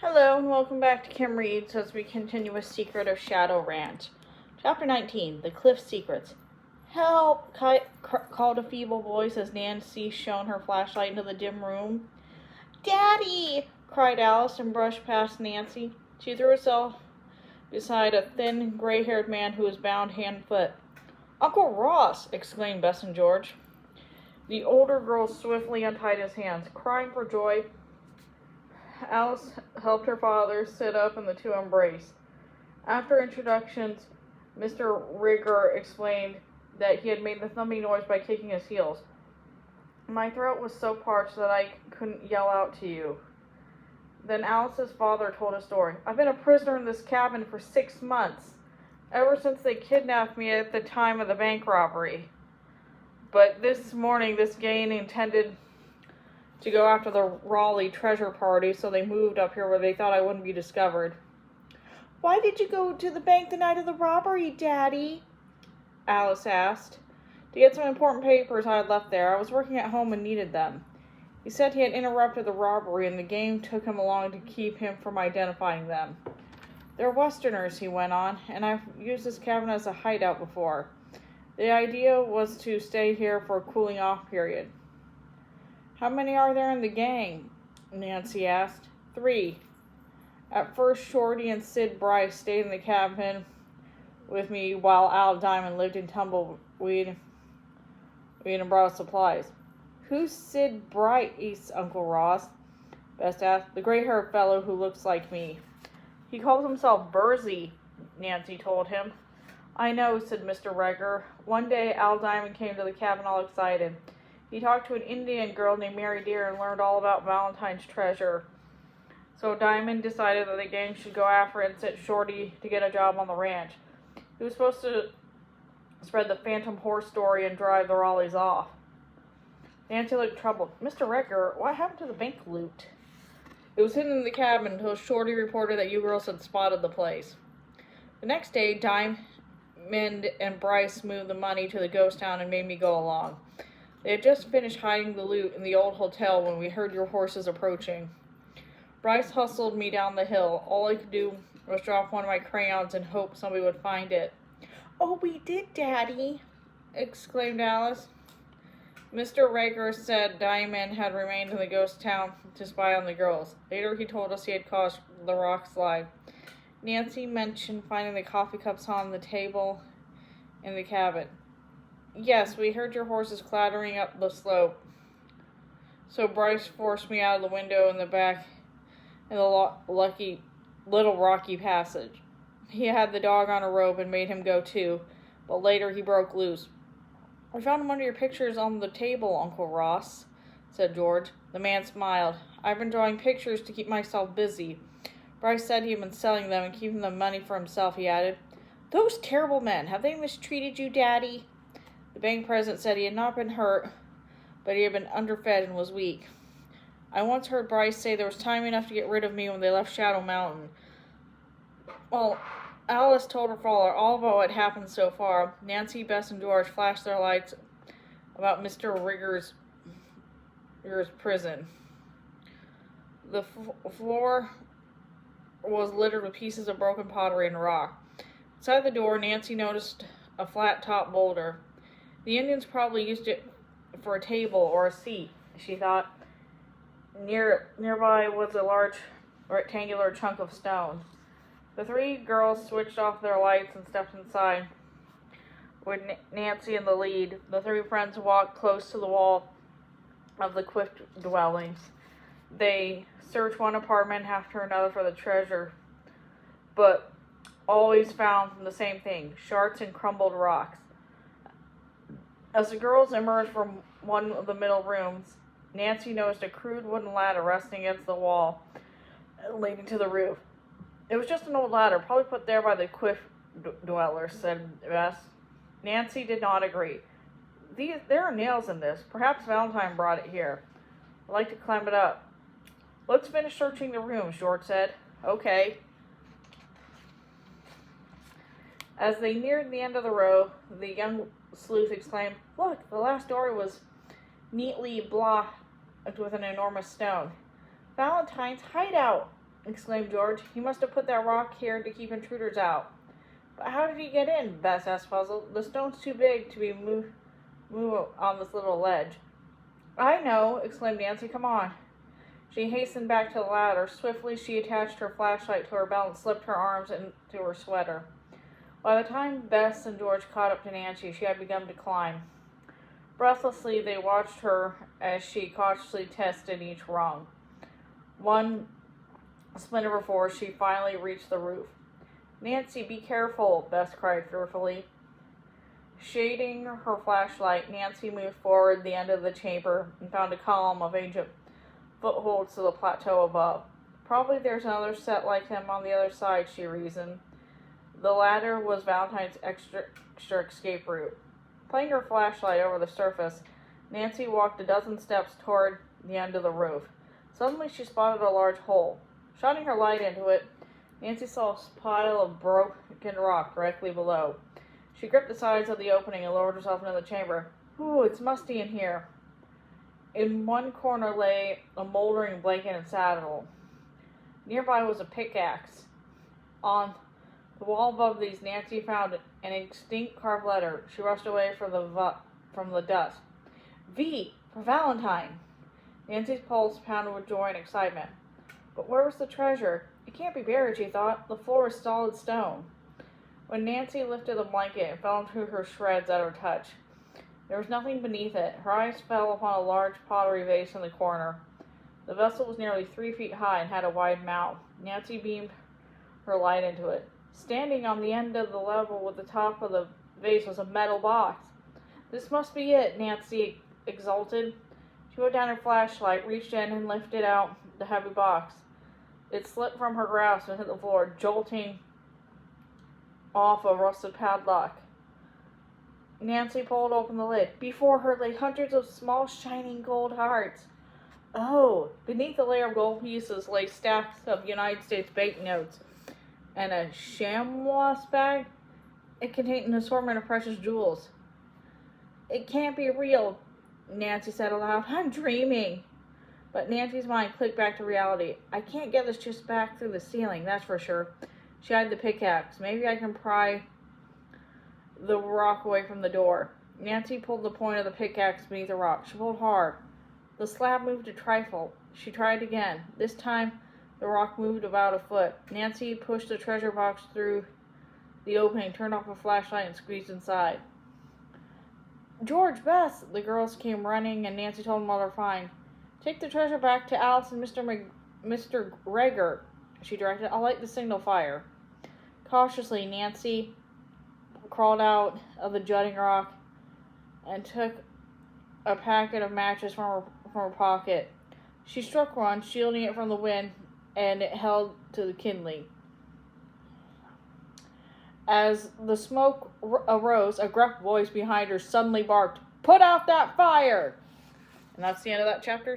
Hello and welcome back to Kim Reads as we continue with Secret of Shadow Ranch. Chapter 19, The Cliff Secrets. Help! Called a feeble voice as Nancy shone her flashlight into the dim room. Daddy! Cried Alice and brushed past Nancy. She threw herself beside a thin, gray-haired man who was bound hand and foot. Uncle Ross! Exclaimed Bess and George. The older girl swiftly untied his hands. Crying for joy, Alice helped her father sit up and the two embraced. After introductions, Mr. Rigger explained that he had made the thumping noise by kicking his heels. My throat was so parched that I couldn't yell out to you. Then Alice's father told a story. I've been a prisoner in this cabin for 6 months, ever since they kidnapped me at the time of the bank robbery. But this morning, this gang intended to go after the Raleigh treasure party, so they moved up here where they thought I wouldn't be discovered. Why did you go to the bank the night of the robbery, Daddy? Alice asked. To get some important papers I had left there. I was working at home and needed them. He said he had interrupted the robbery and the gang took him along to keep him from identifying them. They're Westerners, he went on, and I've used this cabin as a hideout before. The idea was to stay here for a cooling off period. How many are there in the gang? Nancy asked. 3. At first, Shorty and Sid Bryce stayed in the cabin with me while Al Diamond lived in Tumbleweed and brought supplies. Who's Sid Bryce, Uncle Ross? Bess asked. The gray-haired fellow who looks like me. He calls himself Bursey, Nancy told him. I know, said Mr. Regger. One day, Al Diamond came to the cabin all excited. He talked to an Indian girl named Mary Deer and learned all about Valentine's treasure. So Diamond decided that the gang should go after it and set Shorty to get a job on the ranch. He was supposed to spread the phantom horse story and drive the Raleighs off. Nancy looked troubled. Mr. Regger, what happened to the bank loot? It was hidden in the cabin until Shorty reported that you girls had spotted the place. The next day, Diamond and Bryce moved the money to the ghost town and made me go along. They had just finished hiding the loot in the old hotel when we heard your horses approaching. Bryce hustled me down the hill. All I could do was drop one of my crayons and hope somebody would find it. Oh, we did, Daddy, exclaimed Alice. Mr. Rager said Diamond had remained in the ghost town to spy on the girls. Later, he told us he had caused the rock slide. Nancy mentioned finding the coffee cups on the table in the cabin. Yes, we heard your horses clattering up the slope. So Bryce forced me out of the window in the back in the little rocky passage. He had the dog on a rope and made him go too, but later he broke loose. I found one of your pictures on the table, Uncle Ross, said George. The man smiled. I've been drawing pictures to keep myself busy. Bryce said he had been selling them and keeping the money for himself, he added. Those terrible men, have they mistreated you, Daddy? The bank president said he had not been hurt, but he had been underfed and was weak. I once heard Bryce say there was time enough to get rid of me when they left Shadow Mountain. Well, Alice told her father all about what happened so far. Nancy, Bess, and George flashed their lights about Mr. Rigger's prison. The floor was littered with pieces of broken pottery and rock. Inside the door, Nancy noticed a flat-top boulder. The Indians probably used it for a table or a seat, she thought. Nearby was a large rectangular chunk of stone. The 3 girls switched off their lights and stepped inside, with Nancy in the lead. The 3 friends walked close to the wall of the cliff dwellings. They searched one apartment after another for the treasure, but always found the same thing, shards and crumbled rocks. As the girls emerged from one of the middle rooms, Nancy noticed a crude wooden ladder resting against the wall leading to the roof. It was just an old ladder, probably put there by the cliff dwellers, said Bess. Nancy did not agree. There are nails in this. Perhaps Valentine brought it here. I'd like to climb it up. Let's finish searching the rooms, George said. Okay. As they neared the end of the row, the young sleuth exclaimed, Look, the last door was neatly blocked with an enormous stone. Valentine's hideout, exclaimed George. "He must have put that rock here to keep intruders out." "But how did he get in?" Bess asked, puzzled. "The stone's too big to be moved on this little ledge." "I know!" exclaimed Nancy. "Come on." She hastened back to the ladder. Swiftly she attached her flashlight to her belt and slipped her arms into her sweater. By the time Bess and George caught up to Nancy, she had begun to climb. Breathlessly, they watched her as she cautiously tested each rung. One splinter before she finally reached the roof. "Nancy, be careful," Bess cried fearfully. Shading her flashlight, Nancy moved forward the end of the chamber and found a column of ancient footholds to the plateau above. "Probably there's another set like them on the other side," she reasoned. The ladder was Valentine's extra escape route. Playing her flashlight over the surface, Nancy walked a dozen steps toward the end of the roof. Suddenly she spotted a large hole. Shining her light into it, Nancy saw a pile of broken rock directly below. She gripped the sides of the opening and lowered herself into the chamber. "Ooh, it's musty in here." In one corner lay a moldering blanket and saddle. Nearby was a pickaxe. On the wall above these, Nancy found an indistinct carved letter. She rushed away from the dust. "V, for Valentine!" Nancy's pulse pounded with joy and excitement. But where was the treasure? It can't be buried, she thought. The floor is solid stone. When Nancy lifted the blanket, it fell into her shreds at her touch. There was nothing beneath it. Her eyes fell upon a large pottery vase in the corner. The vessel was nearly 3 feet high and had a wide mouth. Nancy beamed her light into it. Standing on the end of the level with the top of the vase was a metal box. "This must be it," Nancy exulted. She put down her flashlight, reached in, and lifted out the heavy box. It slipped from her grasp and hit the floor, jolting off a rusted padlock. Nancy pulled open the lid. Before her lay hundreds of small, shining gold hearts. Oh! Beneath the layer of gold pieces lay stacks of United States banknotes and a chamois bag. It contained an assortment of precious jewels. "It can't be real," Nancy said aloud. "I'm dreaming." But Nancy's mind clicked back to reality. "I can't get this just back through the ceiling, that's for sure." She eyed the pickaxe. "Maybe I can pry the rock away from the door." Nancy pulled the point of the pickaxe beneath the rock. She pulled hard. The slab moved a trifle. She tried again. This time, the rock moved about a foot. Nancy pushed the treasure box through the opening, turned off the flashlight, and squeezed inside. "George, Bess!" The girls came running, and Nancy told them what they're fine. "Take the treasure back to Alice and Mr. Gregor," she directed. "I'll light the signal fire." Cautiously, Nancy crawled out of the jutting rock and took a packet of matches from her pocket. She struck one, shielding it from the wind, and it held to the kindling. As the smoke arose, a gruff voice behind her suddenly barked, "Put out that fire!" And that's the end of that chapter.